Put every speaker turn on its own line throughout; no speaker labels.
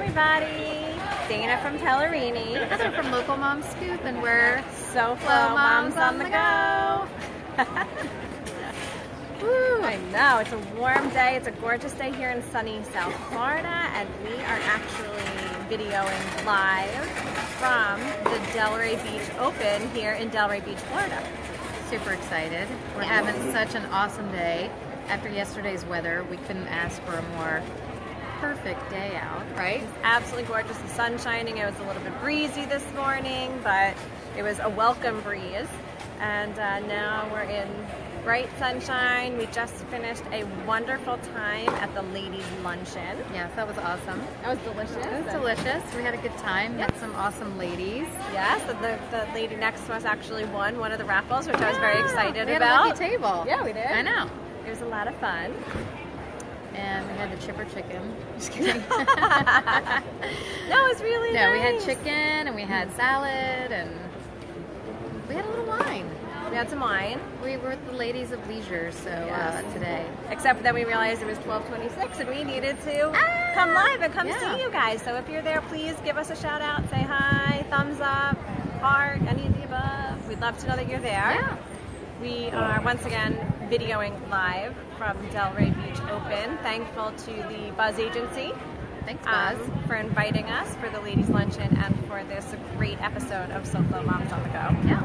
everybody. Dana from Pellerini.
Heather from Local Mom Scoop, and we're
SoFlo Moms on the Go. Woo. I know, it's a warm day. It's a gorgeous day here in sunny South Florida, and we are actually videoing live from the Delray Beach Open here in Delray Beach, Florida.
Super excited. We're having such an awesome day. After yesterday's weather, we couldn't ask for a more perfect day out, right?
It's absolutely gorgeous. The sun's shining. It was a little bit breezy this morning, but it was a welcome breeze. And now we're in bright sunshine. We just finished a wonderful time at the ladies' luncheon.
Yes, that was awesome.
That was delicious.
It was delicious. We had a good time. Met some awesome ladies.
Yes, the lady next to us actually won one of the raffles, which I was very excited
we had
about.
a lucky table.
Yeah, we did.
I know.
It was a lot of fun.
And we had the chipper chicken. Just kidding.
No, it was really nice.
No, we had chicken and we had salad and we had a little wine.
We had some wine.
We were the ladies of leisure, so today.
Except then we realized it was 12:26 and we needed to come live and come see you guys. So if you're there, please give us a shout out, say hi, thumbs up, heart, any of the above. We'd love to know that you're there.
Yeah.
We are once again videoing live from Delray Beach Open. Thankful to the Buzz Agency.
Thanks, Buzz.
For inviting us for the ladies' luncheon and for this great episode of SoFlo Moms on the Go.
Yeah.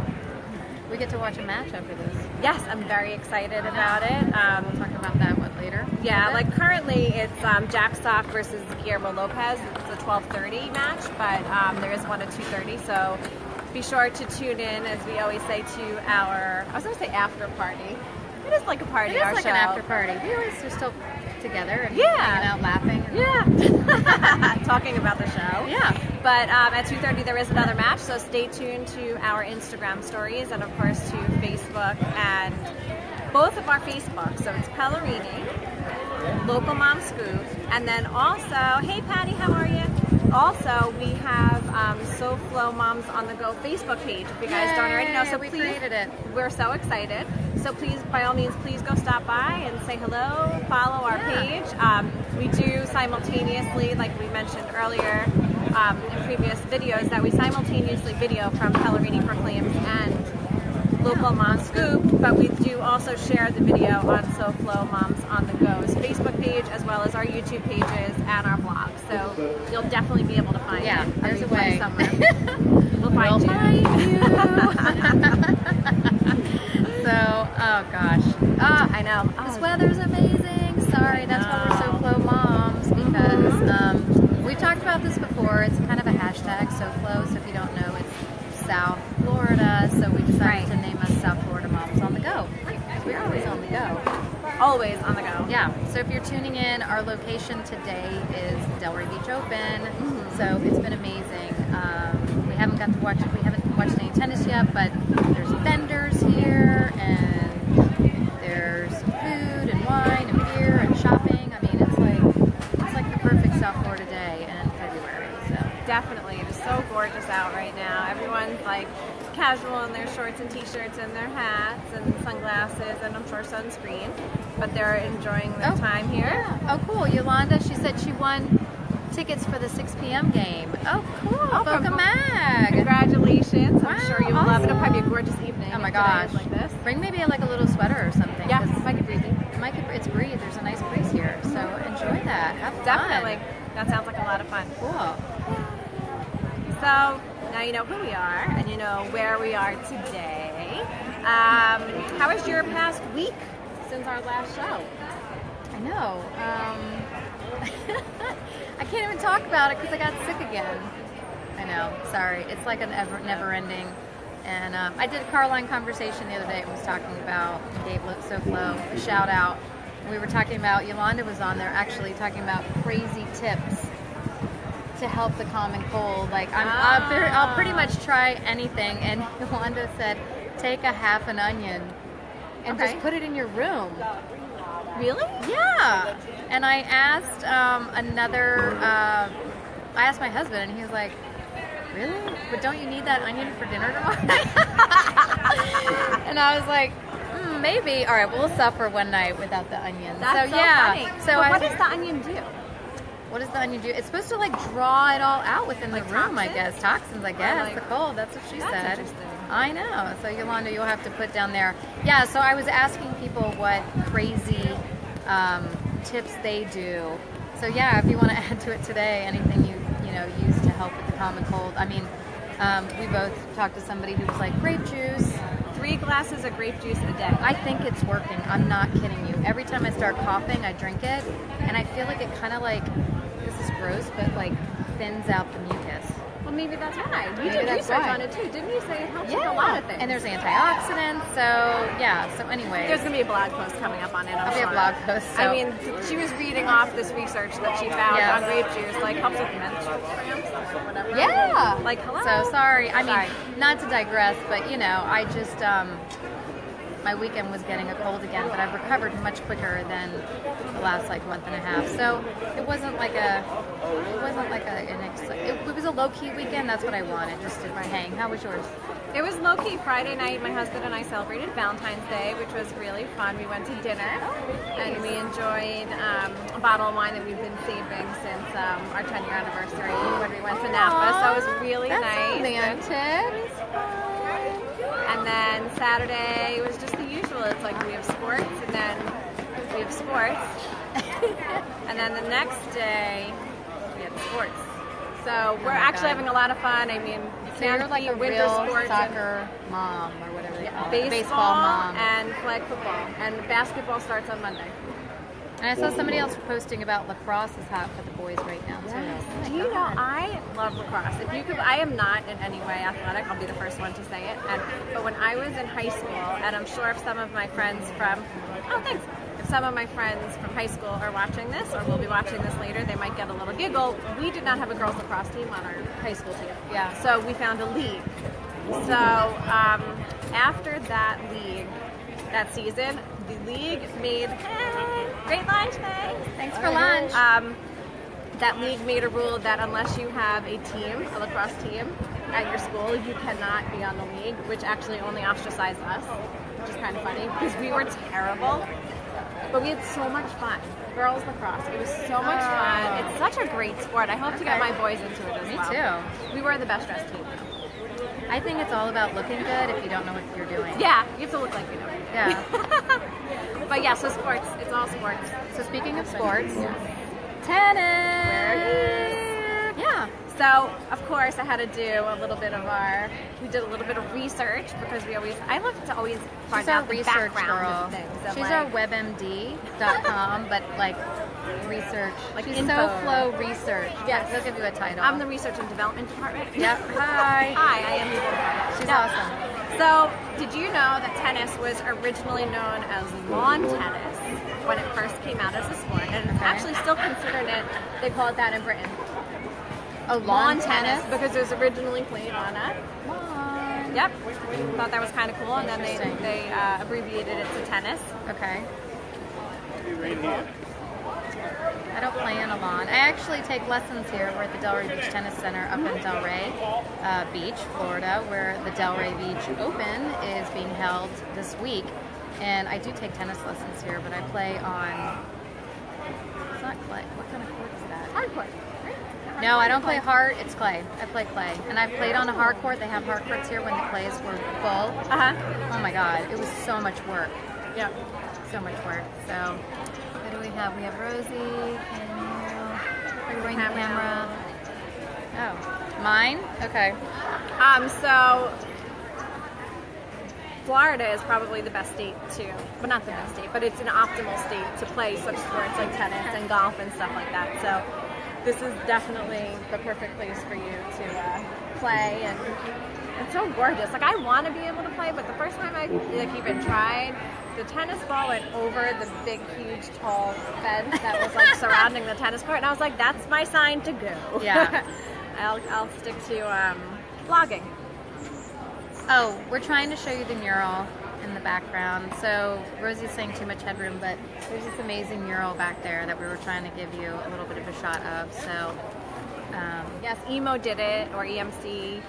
We get to watch a match after this.
Yes, I'm very excited about it.
We'll talk about that later.
Yeah, like currently it's Jack Stock versus Guillermo Lopez. It's a 12:30 match, but there is one at 2:30, so be sure to tune in, as we always say, to our, I was going to say after party. It is like a party, our show.
It is like an after party. We always are still together and hanging out laughing.
Yeah. Talking about the show.
Yeah.
But at 2:30 there is another match, so stay tuned to our Instagram stories and of course to Facebook and both of our Facebooks. So it's Pellerini, Local Mom Scoop, and then also, hey Patty, how are you? Also, we have SoFlo Moms on the Go Facebook page. If you guys don't already know, so
we
please,
created it.
We're so excited. So please, by all means, please go stop by and say hello, follow our page. We do simultaneously, like we mentioned earlier in previous videos, that we simultaneously video from Pellerini Proclaims and Local Mom Scoop, but we do also share the video on SoFlo Moms on the Go's Facebook page, as well as our YouTube pages and our blog. So you'll definitely be able to find it.
There's a way
somewhere. We'll find you.
So, oh gosh.
I know.
This weather's amazing. Sorry, that's why we're SoFlo Moms, because we've talked about this before. It's kind of a hashtag, SoFlo, so if you don't know, it's South Florida, so we decided to name us South Florida Moms on the Go. We're always on the go.
Always on the go.
Yeah, so if you're tuning in, our location today is Delray Beach Open, so it's been amazing. We haven't watched any tennis yet, but there's vendors here, and there's food and wine and beer and shopping. I mean, it's like the perfect South Florida day in February. So
definitely, it is so gorgeous out right now. Everyone's like casual in their shorts and t-shirts and their hats and sunglasses and I'm sure sunscreen, but they're enjoying their time here.
Yeah. Oh, cool. Yolanda, she said she won tickets for the 6 p.m. game. Oh, cool. Boca Mag.
Congratulations. I'm sure you will love it. It'll probably be a gorgeous evening.
Oh my gosh.
Like this.
Bring maybe like a little sweater or something.
Yeah, it might get breezy.
It's breeze. There's a nice breeze here, so enjoy that. Have fun.
Definitely. That sounds like a lot of fun.
Cool.
So now you know who we are and you know where we are today. How was your past week since our last show?
I know. I can't even talk about it because I got sick again. I know. Sorry. It's like a never ending. And I did a car line conversation the other day and was talking about, gave SoFlo a shout out. We were talking about, Yolanda was on there actually talking about crazy tips to help the common cold. Like I'll pretty much try anything, and Yolanda said take a half an onion and just put it in your room.
Really?
Yeah. And I asked I asked my husband, and he was like, really? But don't you need that onion for dinner tomorrow? And I was like, maybe. All right, we'll suffer one night without the onion.
That's so funny. So what does the onion do?
What does the onion do? It's supposed to like draw it all out within the room,
toxins?
I guess. Toxins, I guess.
like-
The cold. That's what she
That's
said.
interesting.
I know. So Yolanda, you'll have to put down there. Yeah. So I was asking people what crazy tips they do. So yeah, if you want to add to it today, anything you use to help with the common cold. I mean, we both talked to somebody who was like grape juice.
3 glasses of grape juice a day.
I think it's working. I'm not kidding you. Every time I start coughing, I drink it, and I feel like it kind of like, this is gross, but like thins out the mucus.
Well, maybe that's why. You
Maybe
did
that's
research
why.
on it too, didn't you? Say it helps with a lot of things.
And there's antioxidants, so yeah. So anyway,
There's going to be a blog post coming up on it.
I'll be a blog post. So.
I mean, she was reading off this research that she found
Yes.
on grape juice, like helps with menstrual cramps or whatever.
Yeah.
Like, hello.
So sorry. I mean,
Sorry.
not to digress, but I just my weekend was getting a cold again, but I've recovered much quicker than the last like month and a half. So it wasn't like it was a low key weekend. That's what I wanted, just to hang. How was yours?
It was low-key. Friday night, my husband and I celebrated Valentine's Day, which was really fun. We went to dinner, and we enjoyed a bottle of wine that we've been saving since our 10-year anniversary when we went to Napa. So it was really nice.
Romantic.
And then Saturday was just the usual. It's like we have sports, and then we have sports. And then the next day, we have sports. So we're actually having a lot of fun. I mean,
So you're like a
winter
real
sports
soccer mom, or whatever they call it.
baseball
mom.
and flag football. And basketball starts on Monday.
And I saw somebody else posting about lacrosse is hot for the boys right now too.
Do you know, I love lacrosse. If you could, I am not in any way athletic. I'll be the first one to say it. But when I was in high school, and I'm sure if some of my friends if some of my friends from high school are watching this, or will be watching this later, they might get a little giggle. We did not have a girls lacrosse team on our high school team.
Yeah.
So we found a league. So after that league, that season, the league made, hey, great lunch, thanks for lunch. That league made a rule that unless you have a team, a lacrosse team, at your school, you cannot be on the league, which actually only ostracized us, which is kind of funny, because we were terrible. But we had so much fun. Girls lacrosse. It was so much fun. It's such a great sport. I hope to get my boys into it as well.
Me too.
We were the best dressed team.
I think it's all about looking good if you don't know what you're doing.
Yeah, you have to look like you know what you're doing.
Yeah.
But yeah, so sports. It's all sports.
So speaking of sports, tennis. Yeah.
So, of course, I had to do a little bit of we did a little bit of research because I love to always find
She's our
out the
research
background
girl.
of things. Of
She's our webmd.com, but like research.
Like
She's
info.
SoFlo research.
Yes.
They'll give you a title.
I'm the research and development department.
Yep. Hi.
Hi, I am the department.
She's
Now,
awesome.
So, did you know that tennis was originally known as lawn tennis when it first came out as a sport? And it's actually still considered it, they call it that in Britain.
Oh, lawn tennis?
Because it was originally played on a
Lawn.
Yep. Thought that was kind of cool, and then
Interesting.
they abbreviated it to tennis.
Okay. I don't play in a lawn. I actually take lessons here. We're at the Delray Beach Tennis Center up in Delray Beach, Florida, where the Delray Beach Open is being held this week. And I do take tennis lessons here, but I play on, it's not clay. What kind of court is that?
Hard court.
No, I don't play hard. It's clay. I play clay. And I've played on a hard court. They have hard courts here when the clays were full. Oh my God. It was so much work.
Yeah.
So much work. So, what do we have? We have Rosie. Can you bring the camera? Oh. Mine? Okay.
So Florida is probably the best state but not the best state, but it's an optimal state to play such sports like tennis and golf and stuff like that. So this is definitely the perfect place for you to play, and it's so gorgeous. Like, I want to be able to play, but the first time I even tried, the tennis ball went over the big, huge, tall fence that was like surrounding the tennis court, and I was like, that's my sign to go.
Yeah.
I'll stick to vlogging.
Oh, we're trying to show you the mural in the background. So Rosie's saying too much headroom, but there's this amazing mural back there that we were trying to give you a little bit of a shot of. So
yes, Emo did it, or EMC.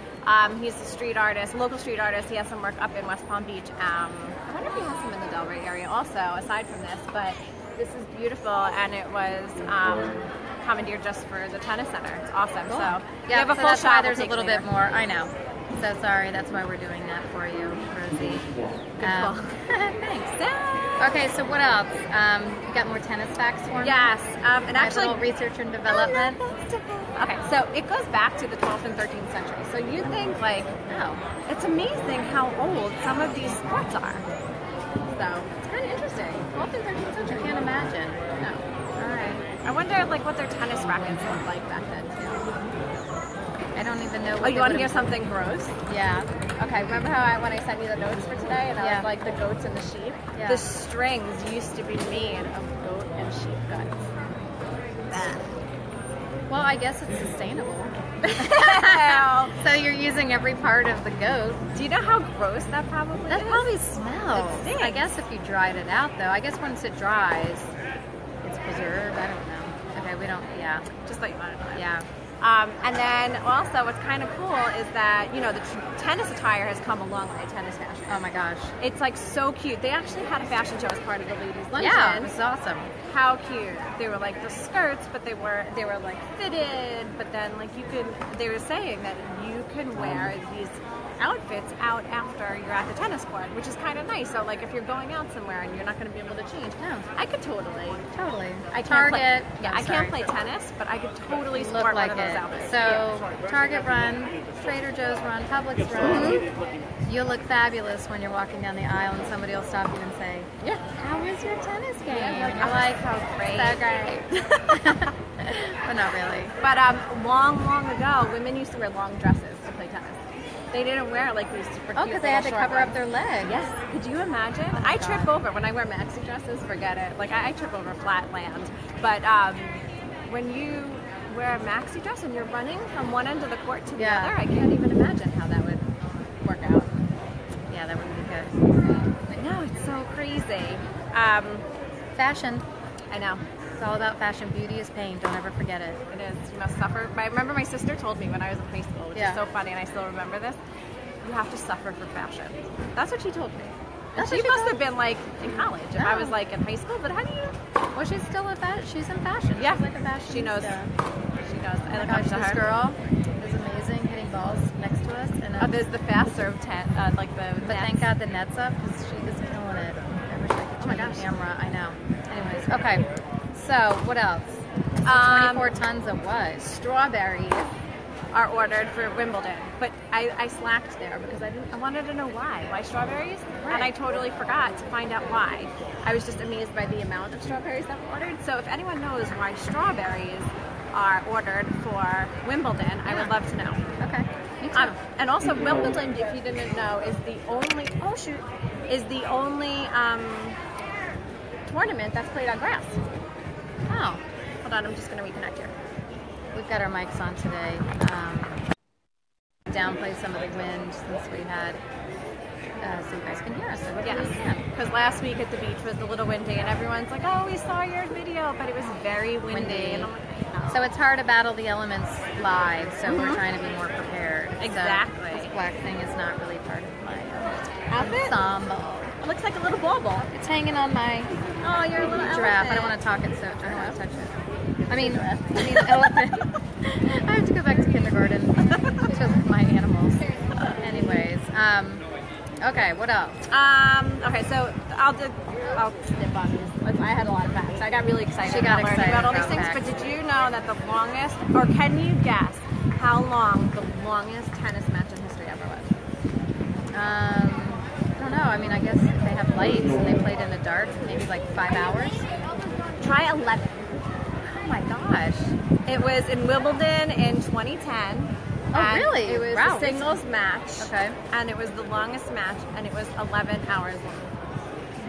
He's a street artist, local street artist. He has some work up in West Palm Beach. I wonder if he has some in the Delray area also, aside from this. But this is beautiful, and it was commandeered just for the tennis center. It's awesome.
Cool.
So we
Yeah,
have a
so
full
that's
shot.
why
We'll
there's a
take
little
later.
bit more. I know. So sorry, that's why we're doing that for you, Rosie.
Good call.
Thanks. Okay, so what else? You got more tennis facts for me?
Yes, and
My
actually,
little research and development.
okay, so it goes back to the 12th and 13th century. So you think like,
Oh,
it's amazing how old some of these sports are. So it's kind of interesting. 12th and 13th
I
century.
can't imagine.
No.
All right.
I wonder like what their tennis rackets looked like back then too.
I don't even know.
Oh,
What
you want to hear something gross?
Yeah.
Okay, remember how when I sent you the notes for today and I
Yeah.
was like the goats and the sheep?
Yeah.
The strings used to be made of goat and sheep guts.
Well, I guess it's sustainable.
Hell.
So you're using every part of the goat.
Do you know how gross that probably
That
is?
probably smells.
It stinks.
I guess if you dried it out, though. I guess once it dries, it's preserved. I don't know. Okay, we don't. Yeah.
Just thought you wanted to know.
Yeah.
And then also what's kind of cool is that, you know, the tennis attire has come a long way, tennis fashion.
Oh my gosh.
It's like so cute. They actually had a fashion show as part of the ladies' luncheon.
Yeah, it was awesome.
How cute. They were like the skirts, but they were like fitted, but then like they were saying that you can wear these outfits out after you're at the tennis court, which is kind of nice. So like if you're going out somewhere and you're not going to be able to change,
No.
I could totally.
Totally.
I can't
Target.
Play, yeah,
I'm
I
sorry.
can't play tennis, but I could totally
You
sport
look
one
like
of those
it.
outfits.
So
Yeah.
Target run, Trader Joe's run, Publix run. You'll look fabulous when you're walking down the aisle and somebody will stop you and say,
Yeah.
"How was your tennis game?"
Yeah,
And you're like,
so great.
"So great." But not really.
But long ago, women used to wear long dresses to play tennis. They didn't wear like these super
Oh,
cute
because they had to
little short
cover up
ones.
their legs.
Yes. Could you imagine?
Oh,
I
God.
trip over when I wear maxi dresses. Forget it. Like I trip over flat land. But when you wear a maxi dress and you're running from one end of the court to the
Yeah.
other, I can't even imagine how that would work out.
Yeah, that wouldn't be good.
I know, it's so crazy.
Fashion.
I know.
It's all about fashion. Beauty is pain. Don't ever forget it.
It is. You must suffer. I remember my sister told me when I was in high school, which
Yeah.
is so funny, and I still remember this. You have to suffer for fashion. That's what she told me.
That's
She
what she
must
told-
have been like in college. If I
No.
was like in high school, but how do you?
Well, she's still a she's in fashion.
Yeah.
She's like a fashion.
She knows. She knows. I look
Gosh,
up to
this
her.
girl is amazing, hitting balls next to us. And
Oh, there's the fast serve like the.
but thank God the net's up because she is killing it. I wish I could
Oh my
change the
gosh.
camera. I know. Anyways, okay. So what else? So 24 tons of what?
Strawberries are ordered for Wimbledon, but I slacked there because I wanted to know why strawberries,
Right.
and I totally forgot to find out why. I was just amazed by the amount of strawberries that were ordered. So if anyone knows why strawberries are ordered for Wimbledon, I would love to know.
Okay. Me too.
And also Wimbledon, if you didn't know, is the only tournament that's played on grass.
Oh.
Hold on, I'm just going to reconnect here.
We've got our mics on today. Downplay some of the wind since we had, so you guys can hear us. So hopefully you
Yes,
can.
because last week at the beach was a little windy, and everyone's like, "Oh, we saw your video," but it was very windy. And I'm like, I know.
So it's hard to battle the elements live, so we're trying to be more prepared.
Exactly.
So this black thing is not really part of my
Outfit?
ensemble.
It looks like a little bauble.
It's hanging on my
Oh, you're a little
giraffe. I don't want to talk it, so I don't want to touch it. I mean elephant. I have to go back to kindergarten. It's just my animals. Anyways, okay, what else?
Okay, so I'll snip on these. I had a lot of facts. I got really excited
She got
about learning
excited
about all these
about
things.
facts.
But did you know that the longest, or can you guess how long the longest tennis match in history ever was?
I don't know. I mean, I guess if they have lights and they played in the dark, maybe like 5 hours.
Try 11.
Oh my gosh.
It was in Wimbledon in 2010.
Oh,
and
really?
It was
Wow.
a singles match.
Okay.
And it was the longest match, and it was 11 hours long.
Oh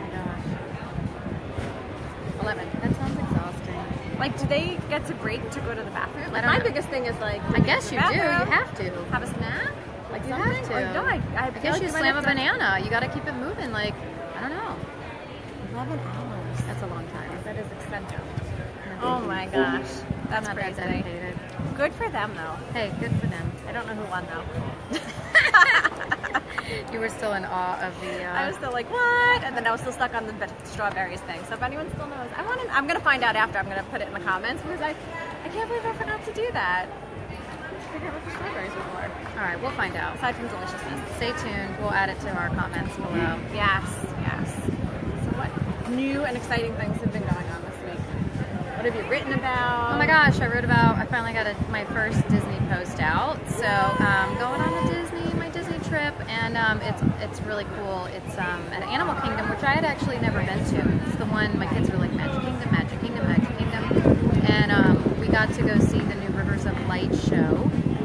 my gosh.
11.
That sounds exhausting.
Like, do they get to break to go to the bathroom?
I
Like,
don't
my
know.
biggest thing is like,
I guess you do. You
bathroom?
have to.
Have a snack? Like
You
something?
have to.
Or, no, I feel
guess
like
you
might
slam a
have to-
banana. You got to keep it moving. Like, I don't know.
11 hours.
That's a long time.
That is extensive.
I'm
Oh my gosh. That's
not that
crazy.
dedicated.
Good for them, though.
Hey, good for them.
I don't know who won, though.
You were still in awe of the.
I was still like, what? And then I was still stuck on the strawberries thing. So if anyone still knows, I'm gonna find out after. I'm gonna put it in the comments because I can't believe I forgot to do that. Figure out what the strawberries were for.
All right, we'll find out.
Aside from deliciousness.
Stay tuned. We'll add it to our comments below.
Yes, yes. So what new and exciting things have been going on this week? What have you written about?
Oh my gosh, I finally got my first Disney post out. So going on my Disney trip, and it's really cool. It's at Animal Kingdom, which I had actually never been to. It's the one my kids were like, Magic Kingdom, Magic Kingdom, Magic Kingdom. And we got to go see the new Rivers of Light show,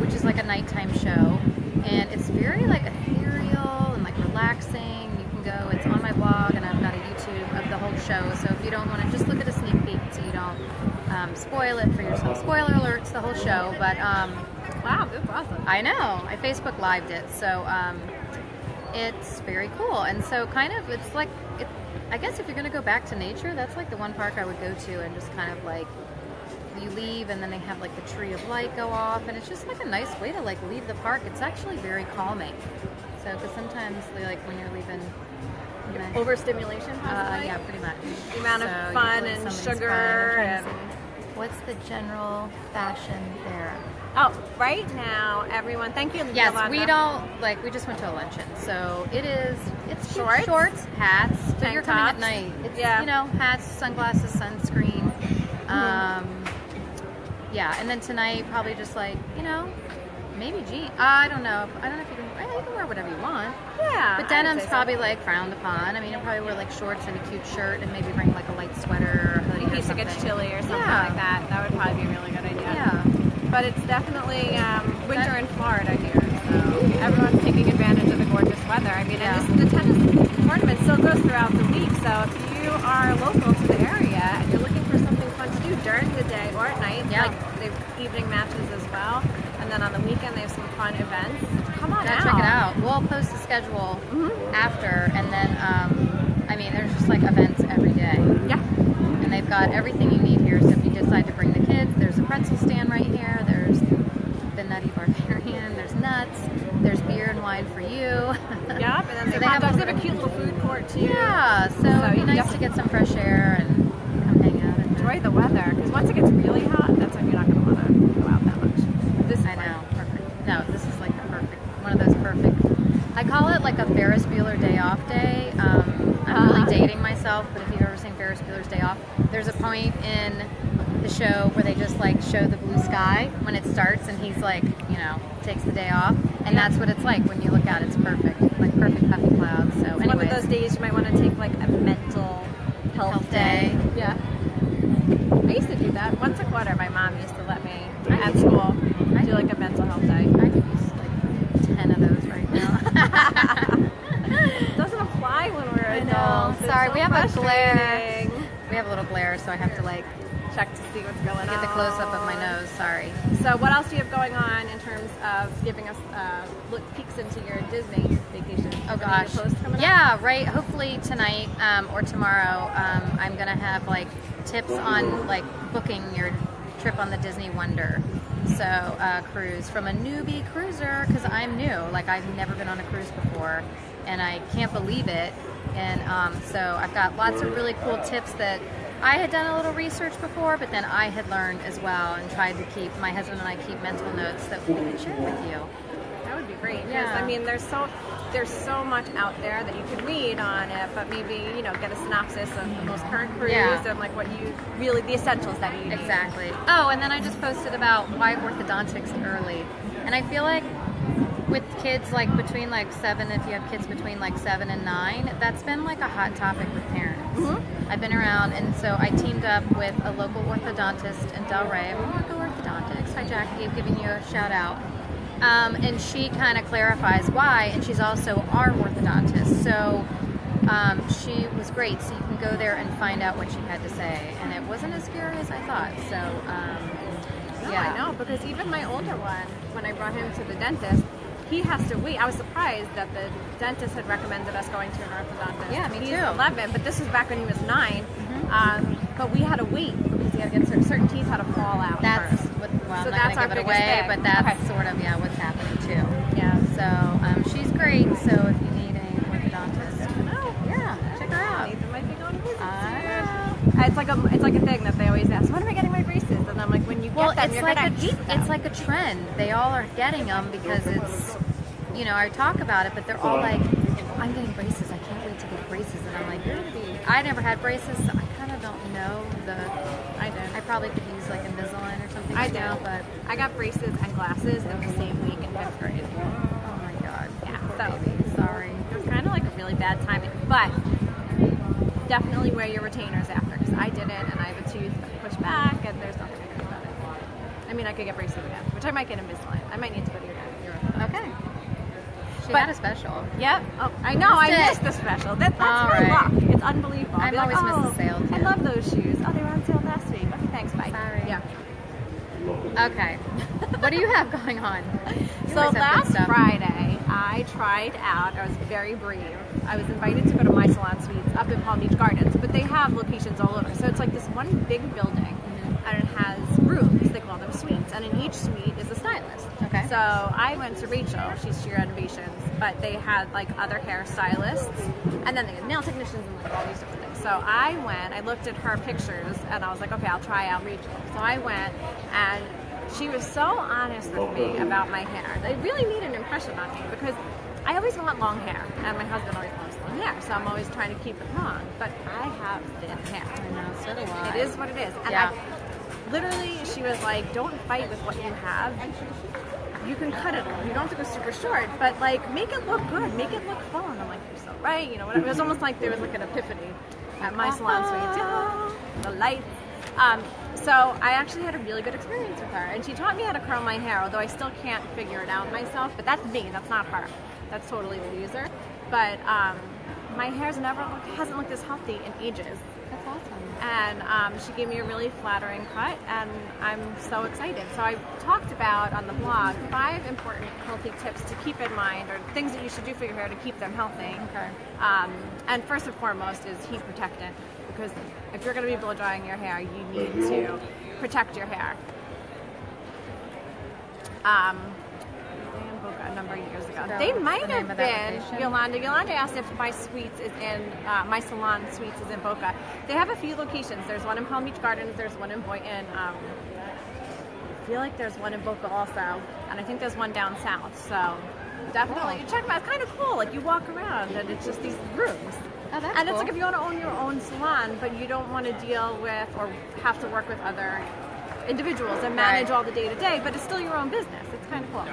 which is like a nighttime show. And it's very like ethereal and like relaxing. You can go, it's on my blog, and I've got a YouTube of the whole show. So if you don't want to, just look at a sneak peek so you don't spoil it for yourself. Spoiler alerts, the whole show. But
wow, good awesome.
I know. I Facebook Lived it. So it's very cool. And so kind of, it's like, I guess if you're going to go back to nature, that's like the one park I would go to, and just kind of like, you leave and then they have like the tree of light go off, and it's just like a nice way to like leave the park. It's actually very calming. So because sometimes they, like when you're leaving,
overstimulation possibly?
yeah, pretty much.
The amount of fun and sugar and
what's the general fashion there?
Oh, right now everyone, thank you.
Yes,
Yolanda.
we don't like, we just went to a luncheon, so it's
shorts,
hats, but
tank
you're coming
tops.
at night. It's
Yeah.
you know, hats, sunglasses, sunscreen. Yeah, and then tonight probably just like, you know, maybe jeans. I don't know if you can wear whatever you want.
Yeah.
But denim's probably like frowned upon. I mean, you'll probably wear like shorts and a cute shirt, and maybe bring like a light sweater or a hoodie
in
or
case it
something.
gets chilly or something like that. That would probably be a really good idea.
Yeah.
But it's definitely winter in Florida here, so everyone's taking advantage of the gorgeous weather. I mean,
Yeah.
and the tennis tournament still goes throughout the week, so if you are local to the area and you're looking for something fun to do during the day or at night, like they have evening matches as well, and then on the weekend they have some fun events. Come on out.
Check it out. We'll post the schedule after, and then, I mean, there's just like events every day.
Yeah.
And they've got everything you need here, so if you decide to bring the kids, there's a pretzel stand right here, there's the Nutty Barbarian, there's nuts, there's beer and wine for you.
Yep, and then
So
they have a cute little food court too.
Yeah, so it'd be nice to get some fresh air and come hang out.
Enjoy the weather, because once it gets really hot, that's when you're not going to want to go out that much. This is
I know, perfect. No, this is like the perfect, one of those perfect. I call it like a Ferris Bueller day off day. I'm really dating myself, but if you've ever seen Ferris Bueller's Day Off, there's a point in the show where they just like show the blue sky when it starts, and he's like, you know, takes the day off, and that's what it's like when you look out. It's perfect, like perfect puffy clouds. So
it's
anyways,
one of those days you might want to take like a mental health day. Yeah. I used to do that once a quarter. My mom used to let me at school do like a mental health day.
I could use like 10 of those right now.
It doesn't apply when we're adults.
Sorry,
so
we have a glare.
frustrating.
We have a little glare, so I have to like
Check to see what's going on.
get the close up of my nose. Sorry.
So what else do you have going on in terms of giving us peeks into your Disney vacation?
Oh gosh. Yeah, right. Hopefully tonight or tomorrow, I'm gonna have like tips on like booking your trip on the Disney Wonder. So cruise from a newbie cruiser, because I'm new. Like I've never been on a cruise before, and I can't believe it. And so I've got lots of really cool tips that I had done a little research before, but then I had learned as well, and tried to keep, my husband and I keep mental notes that we can share with you.
That would be great.
Yeah.
I mean, there's so much out there that you could read on it, but maybe, you know, get a synopsis of the most current cruise and like what you really, the essentials that you need.
Exactly. Oh, and then I just posted about why orthodontics early. And I feel like with kids like between like 7, if you have kids between like 7 and 9, that's been like a hot topic with parents. I've been around, and so I teamed up with a local orthodontist in Delray. Local Orthodontics. Hi Jackie, I'm giving you a shout out. And she kind of clarifies why, and she's also our orthodontist. So she was great. So you can go there and find out what she had to say, and it wasn't as scary as I thought. So
No,
yeah,
I know, because even my older one, when I brought him to the dentist, he has to wait. I was surprised that the dentist had recommended us going to an orthodontist.
Yeah, me
He's
too.
11, but this was back when he was 9. But we had to wait because he had to get certain teeth had to fall out
that's
first.
what, well,
So
I'm not
that's
going to
our
give it
biggest
away,
thing.
but that's
Okay.
sort of what's happening too.
Yeah.
So So she's great. So if you need a orthodontist, yeah, check her out.
Nathan might be going to visit. It's like a thing that they always ask. When am I getting my braces? And I'm like, when you get them, you're gonna hate them.
It's like a trend. They all are getting them because it's, you know, I talk about it, but they're all like, I'm getting braces. I can't wait to get braces. And I'm like, I never had braces, so I kind of don't know I probably could use like Invisalign or something. But
I got braces and glasses in the same week in 5th grade.
Oh my God.
Yeah.
Baby. Sorry.
It was kind of like a really bad timing, but definitely wear your retainers after, because I didn't, and I have a tooth that pushed back, and there's nothing I can do about it. I mean, I could get braces again, which I might get Invisalign. I might need to go to your dentist.
Okay. She had a special.
Yep. Oh, I know. I missed the special. That's my luck. It's unbelievable.
I've always missed the sale too.
I love those shoes. Oh, they were on sale last week. Okay, thanks. Bye.
Sorry.
Yeah.
Okay. What do you have going on?
So last Friday, I tried out. I was very brave. I was invited to go to My Salon Suites up in Palm Beach Gardens, but they have locations all over. So it's like this one big building, and it has rooms. They call them suites, and in each suite is a stylist.
Okay.
So I went to Rachel. She's Sheer Renovations, but they had like other hairstylists, and then they had nail technicians and like all these different things. So I went. I looked at her pictures, and I was like, okay, I'll try out Rachel. So I went, and she was so honest with me about my hair. They really made an impression on me, because I always want long hair, and my husband always wants long hair, so I'm always trying to keep it long. But I have thin hair.
I know, so do I.
It is what it is. And literally, she was like, don't fight with what you have. You can cut it. You don't have to go super short, but like, make it look good. Make it look full. And I'm like, you're so right. You know, it was almost like there was like an epiphany at My Salon Suites. Yeah, the lights. So I actually had a really good experience with her, and she taught me how to curl my hair, although I still can't figure it out myself. But that's me. That's not her. That's totally the user. But my hair's hasn't looked this healthy in ages.
That's awesome.
And she gave me a really flattering cut, and I'm so excited. So I talked about on the blog 5 important healthy tips to keep in mind, or things that you should do for your hair to keep them healthy.
Okay.
And first and foremost is heat protectant, because if you're going to be blow drying your hair, you need to protect your hair. A number of years ago. They might have been Yolanda. Yolanda asked if My Suites is in My Salon Suites is in Boca. They have a few locations. There's one in Palm Beach Gardens. There's one in Boynton. I feel like there's one in Boca also, and I think there's one down south. So definitely check them out. It's kind of cool. Like, you walk around and it's just these rooms.
Oh, that's
and
cool.
It's like if you want to own your own salon, but you don't want to deal with or have to work with other individuals and manage all the day-to-day, but it's still your own business. It's kind of cool.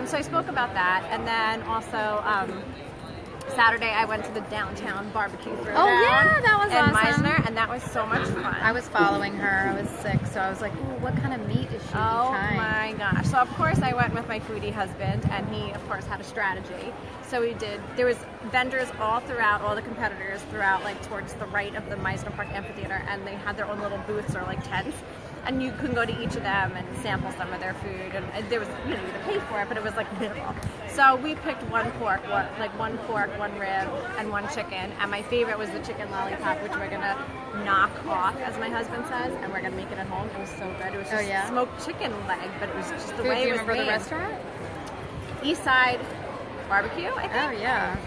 So I spoke about that, and then also Saturday I went to the downtown barbecue throwdown.
Oh yeah, that was awesome.
In Meisner, and that was so much fun.
I was following her. I was sick, so I was like, ooh, what kind of meat is she trying?
Oh my gosh. So of course I went with my foodie husband, and he of course had a strategy. So there was vendors all throughout, all the competitors throughout, like towards the right of the Meisner Park Amphitheater, and they had their own little booths or like tents. And you can go to each of them and sample some of their food, and there was, you had to pay for it, but it was like minimal. So we picked one pork, one rib, and one chicken, and my favorite was the chicken lollipop, which we're gonna knock off, as my husband says, and we're gonna make it at home. It was so good. It was just smoked chicken leg, but it was just the way it was made.
Do you remember the restaurant?
East Side Barbecue, I think.
Oh yeah.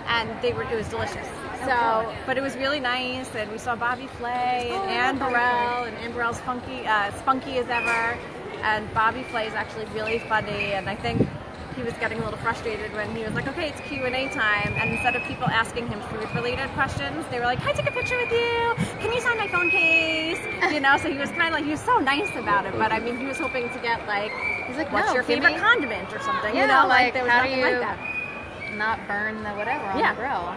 And it was delicious. So, but it was really nice, and we saw Bobby Flay and Ann Burrell, and Ann Burrell's spunky as ever, and Bobby Flay is actually really funny, and I think he was getting a little frustrated when he was like, okay, it's Q&A time, and instead of people asking him food-related questions, they were like, can I take a picture with you? Can you sign my phone case? You know, so he was kind of like, he was so nice about it, but I mean, he was hoping to get like,
he's like,
what's your favorite condiment or something,
yeah,
you know,
like
there was nothing like that.
Not burn the whatever on the grill.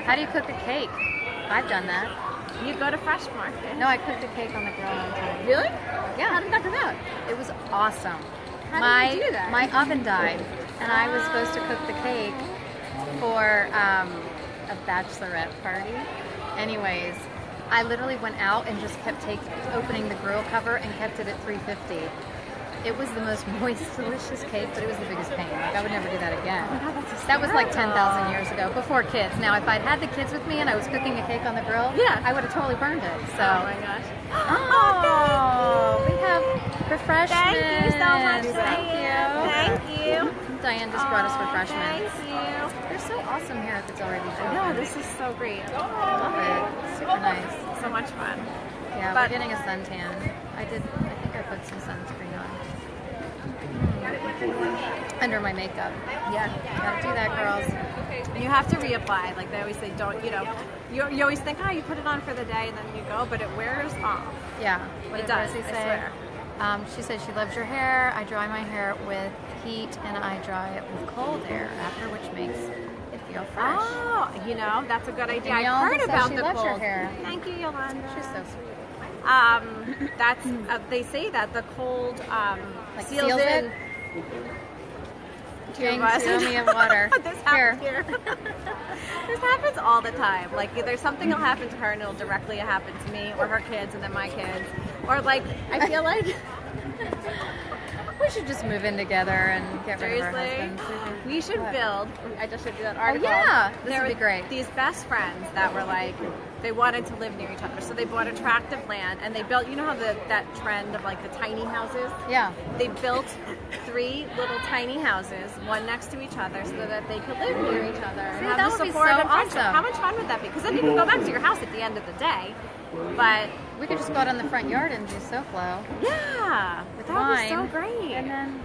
How do you cook a cake? I've done that.
You go to Fresh Market.
No, I cooked a cake on the grill one time.
Really?
Yeah.
How did that come out?
It was awesome.
How did you do that?
My oven died, and I was supposed to cook the cake for a bachelorette party. Anyways, I literally went out and just kept opening the grill cover and kept it at 350. It was the most moist, delicious cake, but it was the biggest pain. Like, I would never do that again.
Oh my God, that's
that was like 10,000 years ago, before kids. Now, if I'd had the kids with me and I was cooking a cake on the grill, I would have totally burned it. So.
Oh my gosh.
Oh, we have refreshments.
Thank you so much.
Thank you.
Thank you.
Diane just brought us refreshments.
Thank you.
They're so awesome here at the Delray Beach Open.
No, this is so great.
I love it. Super nice.
So much fun.
Yeah,
But-
we're getting a suntan. I think I put some sunscreen on. Under my makeup.
Yeah.
Gotta do that, girls.
You have to reapply. Like they always say, don't, you always think, oh, you put it on for the day and then you go, but it wears off.
Yeah,
It does,
Rosie
I
say?
swear.
She said she loves your hair. I dry my hair with heat and I dry it with cold air after, which makes it feel fresh.
Oh, that's a good idea.
And
I've
Yolanda
heard
says
about
she
the
loves
cold.
your hair.
Thank you, Yolanda.
She's so sweet.
That's they say that the cold
Like
seals
seals
in.
it?
Two of
Jane,
us.
fill me of water.
This happens here. This happens all the time. Like either something will happen to her and it'll directly happen to me or her kids and then my kids. Or like I feel like
We should just move in together and get rid of our
seriously,
husbands.
we should
What?
build. I just showed you that
Oh
article.
yeah, this
There
would be
were
great.
These best friends that were like, they wanted to live near each other, so they bought a tract of land and they built. You know how that trend of like the tiny houses?
Yeah.
They built 3 little tiny houses, one next to each other, so that they could live near each other and
See,
have
that
the
would be
support
so
and friendship.
awesome.
How much fun would that be? Because then you can go back to your house at the end of the day. But
We could just go out in the front yard and do SoFlo
yeah,
with
that
wine.
would be so great.
And then,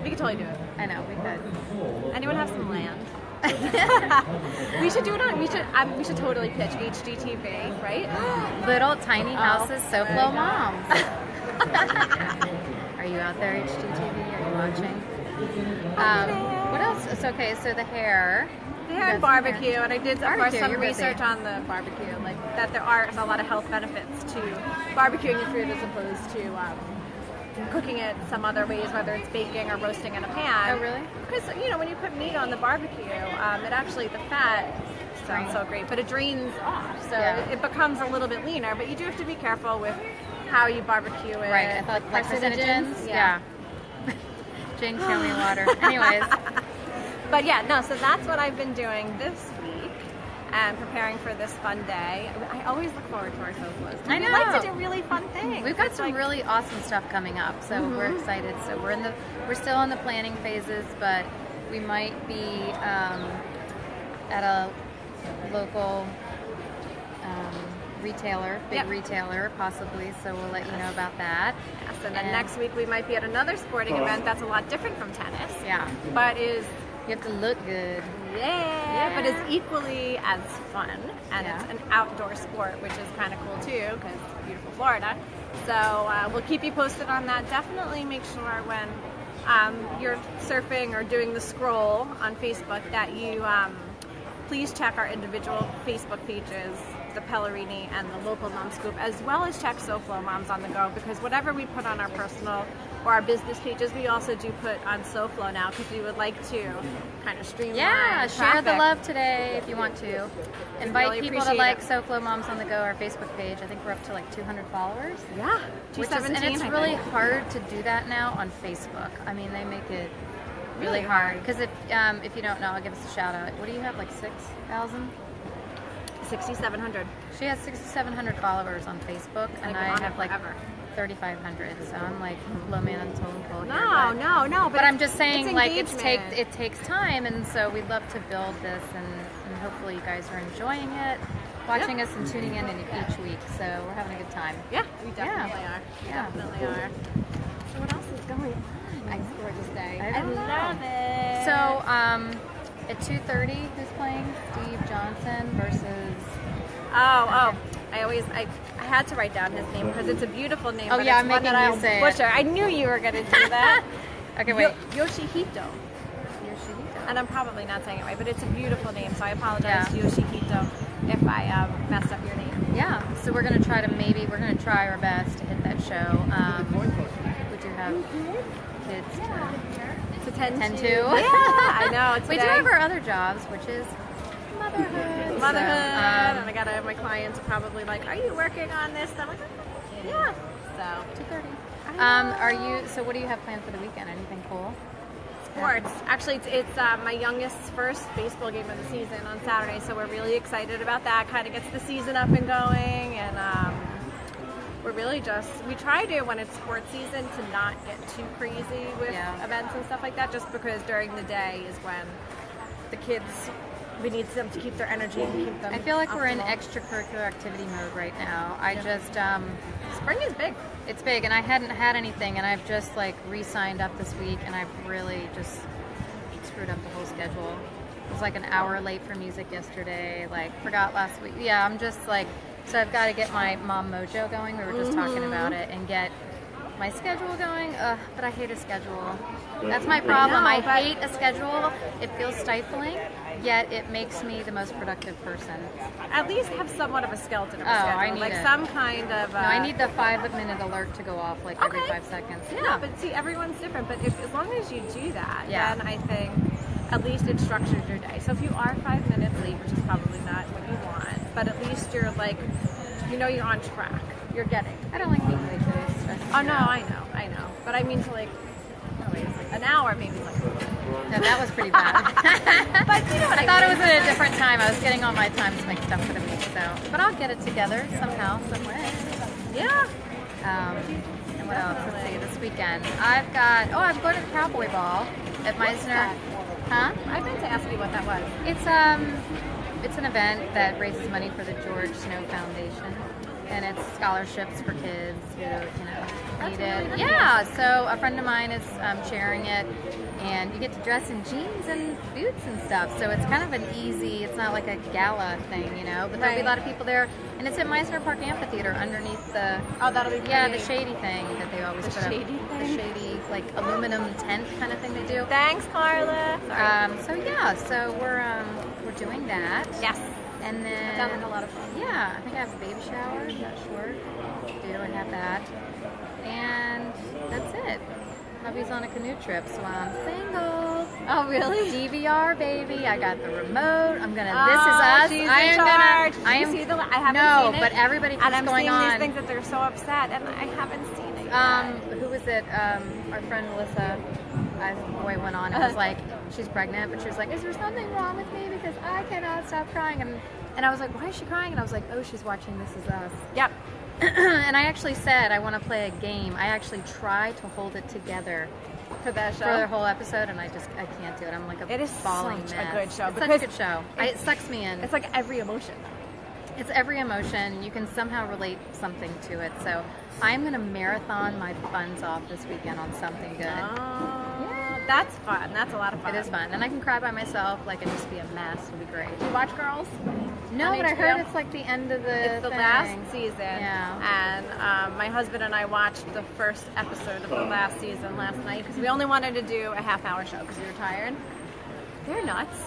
We could totally do it.
I know, we could.
Anyone have some land? We should do it on. We should totally pitch HGTV, right?
Little tiny houses,
my
SoFlo
God.
moms. Are you out there, HGTV? Are you watching? What else? It's okay, so the hair.
They had
That's
barbecue, and I did, of course,
Barbecue,
some
you're busy.
research on the barbecue, like that there are a lot of health benefits to barbecuing your food as opposed to cooking it some other ways, whether it's baking or roasting in a pan.
Oh, really?
Because when you put meat on the barbecue, it actually the fat sounds so great, but it drains off, so
Yeah.
it becomes a little bit leaner. But you do have to be careful with how you barbecue it.
Right, I thought like carcinogens.
Yeah.
Jane, show me water. Anyways,
But yeah, no, so that's what I've been doing this week and preparing for this fun day. I always look forward to our SoFlos.
I
We like
know.
to do really fun things.
we've got
It's
some
like-
really awesome stuff coming up, so we're excited. So we're still in the planning phases, but we might be at a local retailer, big
Yep.
retailer possibly. So we'll let you know about that.
Yes, and then
And-
next week we might be at another sporting event that's a lot different from tennis,
Yeah,
but is
you have to look good.
but is equally as fun, and
Yeah.
it's an outdoor sport, which is kind of cool too, because beautiful Florida. So we'll keep you posted on that. Definitely make sure when you're surfing or doing the scroll on Facebook that you please check our individual Facebook pages, the Pellerini and the local Mom Scoop, as well as check SoFlo Moms on the Go, because whatever we put on our personal or our business pages, we also do put on SoFlo now, because we would like to kind of streamline
Yeah, share the
traffic.
love today if you want to. Invite
really
people to
appreciate
like
it.
SoFlo Moms on the Go, our Facebook page. I think we're up to like 200 followers.
Yeah,
Which is, and
217,
it's
I
really
think.
hard to do that now on Facebook. I mean, they make it really
Really
hard.
hard.
Because if you don't know, I'll give us a shout out. What do you have, like 6,000?
6,700.
She has 6,700 followers on Facebook, and
been
I
on it
have like
forever.
3,500. So I'm like low man on the totem pole here.
No,
but-
no.
But I'm just saying,
it's
like
engagement.
it takes time, and so we'd love to build this, and hopefully you guys are enjoying it, watching us and tuning in each week. So we're having a good time.
Yeah, we definitely are. We
Yeah.
definitely are. So what else is going on? It's a gorgeous day.
I don't know.
love it.
So at 2:30, who's playing? Steve Johnson versus.
I had to write down his name because it's a beautiful name.
Oh,
but
yeah,
it's
I'm
one
making
that
you
I'll
say it.
butcher. I knew you were going to do that.
Okay, wait.
Yoshihito.
Yoshihito.
And I'm probably not saying it right, but it's a beautiful name, so I apologize,
Yeah.
Yoshihito, if I messed up your name.
Yeah, so we're gonna try our best to hit that show. We do have kids
To tend
to.
Yeah, I know.
We do
today.
have our other jobs, which is motherhood.
Motherhood,
So,
and I gotta have my clients probably like, are you working on this? And I'm like, yeah. So
2:30. So what do you have planned for the weekend? Anything cool?
sports. Actually, it's my youngest's first baseball game of the season on Saturday, so we're really excited about that. Kind of gets the season up and going, and we're really just, we try to, when it's sports season, to not get too crazy with events and stuff like that, just because during the day is when the kids, we need them to keep their energy and keep them
I feel like
optimal.
we're in extracurricular activity mode right now. I just,
spring is big.
it's big, and I hadn't had anything, and I've just like re-signed up this week, and I've really just screwed up the whole schedule. It was like an hour late for music yesterday, like forgot last week. Yeah, I'm just like, so I've got to get my mom mojo going. We were just talking about it, and get my schedule going. But I hate a schedule. That's my problem. I hate a schedule. It feels stifling, yet it makes me the most productive person.
At least have somewhat of a skeleton of a
Oh,
schedule.
I need
like
it.
some kind of...
No, I need the 5-minute alert to go off like every 5 seconds.
Yeah, but see, everyone's different. But if, as long as you do that,
Yeah.
then I think at least it structures your day. So if you are 5 minutes late, which is probably not what you want, but at least you're like, you know, you're on track. You're getting.
I don't like being late though. It stresses
Oh
me
no,
out.
I know. But I mean to like, an hour maybe. Like,
No, that was pretty bad.
but you know what
I thought it was at a different time. I was getting all my times mixed up for the week, so. But I'll get it together somehow, some way.
Yeah.
And what else? Let's see, this weekend. I'm going to the Cowboy Ball at Meisner. Huh?
I meant to ask you what that was.
It's an event that raises money for the George Snow Foundation, and it's scholarships for kids who, need it. Yeah, so a friend of mine is chairing it, and you get to dress in jeans and boots and stuff. So it's kind of an easy. It's not like a gala thing, but there'll be a lot of people there, and it's at Meisner Park Amphitheater underneath the.
Oh, that'll be
the shady thing that they always put up.
Shady thing?
The shady, like aluminum tent kind of thing they do.
Thanks, Carla.
So we're doing that.
Yes.
And then
Sounds like a lot of fun.
Yeah, I think I have a baby shower. I'm not sure. I have that. And that's it. Hubby's on a canoe trip, so I'm single.
Oh, really?
DVR, baby. I got the remote. I'm gonna.
Oh,
This is us.
she's
I
in
am
charge.
gonna. I am.
See the, I haven't
no,
seen it.
but everybody keeps
and I'm
going
seeing
on.
these things that they're so upset, and I haven't seen it yet.
Who was it? Our friend Melissa. Boy went on and was like, she's pregnant, but she was like, is there something wrong with me because I cannot stop crying? And I was like, why is she crying? And I was like, oh, she's watching This Is Us.
Yep.
And I actually said I want to play a game. I actually tried to hold it together
For that show?
for the whole episode, and I can't do it. I'm like a
It is
falling
such
mess.
a good show.
It's such a good show. It sucks me in.
It's like every emotion.
It's every emotion. You can somehow relate something to it. So I'm going to marathon my buns off this weekend on something good.
Yeah, that's fun. That's a lot of fun.
It is fun. And I can cry by myself, like, and just be a mess. It'll be great.
Do you watch Girls?
No,
on
but I
HBO?
heard it's like the end of the
It's the
thing.
last season.
Yeah.
And my husband and I watched the first episode of the last season last night because we only wanted to do a half-hour show because we were tired. They're nuts.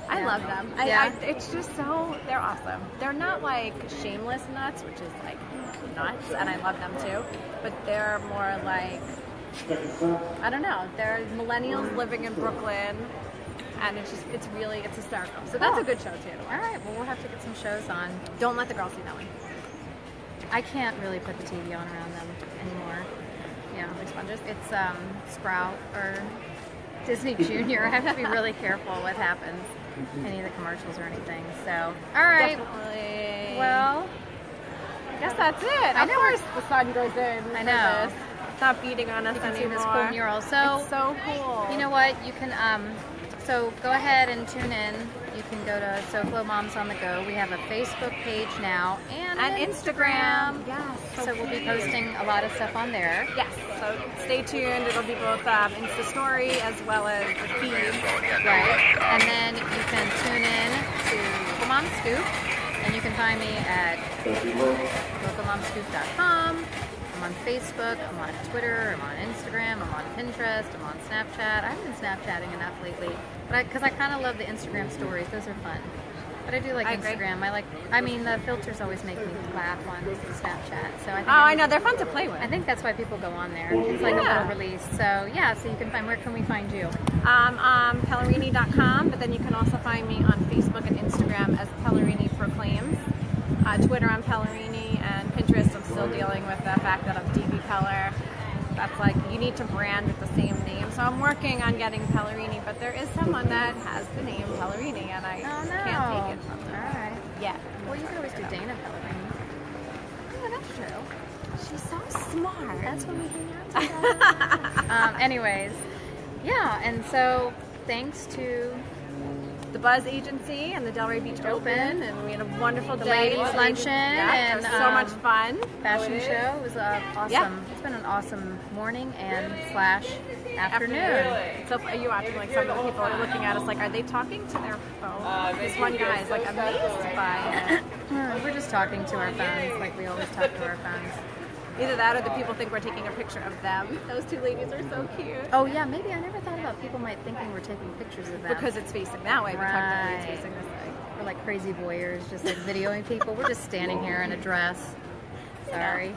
I
Yeah.
love them. It's just so, they're awesome. They're not like shameless nuts, which is like nuts, and I love them too. But they're more like, I don't know, they're millennials living in Brooklyn, and it's hysterical. So that's a good show too.
All right, well, we'll have to get some shows on.
Don't let the girls see that one.
I can't really put the TV on around them anymore. Yeah,
Like sponges.
it's Sprout or Disney Junior. I have to be really careful what happens, any of the commercials or anything. So, all right.
Definitely.
Well,
I guess that's it.
I
Of
know.
course the sun goes in.
I
for
know.
this. It's not beating on us
you can see
anymore.
this cool mural. So,
It's so cool.
you know what? You can, so go ahead and tune in. You can go to SoFlo Moms on the Go. We have a Facebook page now and
Instagram. Yes.
So we'll be posting a lot of stuff on there.
Yes. So stay tuned. It'll be both Insta Story as well as the feeds.
Right. And then you can tune in to Local Mom Scoop. And you can find me at localmomscoop.com. I'm on Facebook, I'm on Twitter, I'm on Instagram, I'm on Pinterest, I'm on Snapchat. I haven't been Snapchatting enough lately, but because I kind of love the Instagram stories. Those are fun. But I do like Instagram. The filters always make me laugh on Snapchat. So I think
I know. They're fun to play with.
I think that's why people go on there. It's like a little release. So yeah, so you can find, where can we find you?
Pellerini.com, but then you can also find me on Facebook and Instagram as Pellerini Proclaims. Twitter, I'm Pellerini, and Pinterest, I'm still dealing with the fact that I'm DB Peller. That's like, you need to brand with the same name. So I'm working on getting Pellerini, but there is someone that has the name Pellerini, and I can't take it from them.
All right.
Yeah.
Well, you could always do Dana Pellerini.
Oh, that's true. She's so smart.
That's when we hang out together. Anyways, yeah, and so thanks to
the Buzz Agency and the Delray Beach Open, and we had a wonderful
the
day.
ladies' luncheon,
yeah,
and
it was so much fun.
Fashion show. It was awesome.
Yeah.
It's been an awesome morning and / afternoon.
So are you watching? Like some of the people are looking at us, like, are they talking to their phone? This one guy is like amazed by it.
We're just talking to our phones, like we always talk to our phones.
Either that, or the people think we're taking a picture of them. Those two ladies are so cute.
Oh yeah, maybe I never thought about people might thinking we're taking pictures of them.
Because it's facing that way. We talk about
Right.
it's facing this way.
We're like crazy voyeurs, just like videoing people. We're just standing here in a dress. Sorry.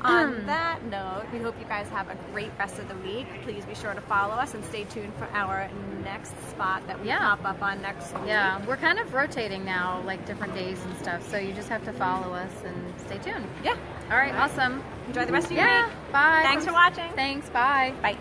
On that note, we hope you guys have a great rest of the week. Please be sure to follow us and stay tuned for our next spot that we pop up on next week.
Yeah, we're kind of rotating now, like different days and stuff. So you just have to follow us and stay tuned.
Yeah.
All right, awesome.
Enjoy the rest of your
Yeah,
week.
bye.
Thanks for watching.
Thanks, bye.
Bye.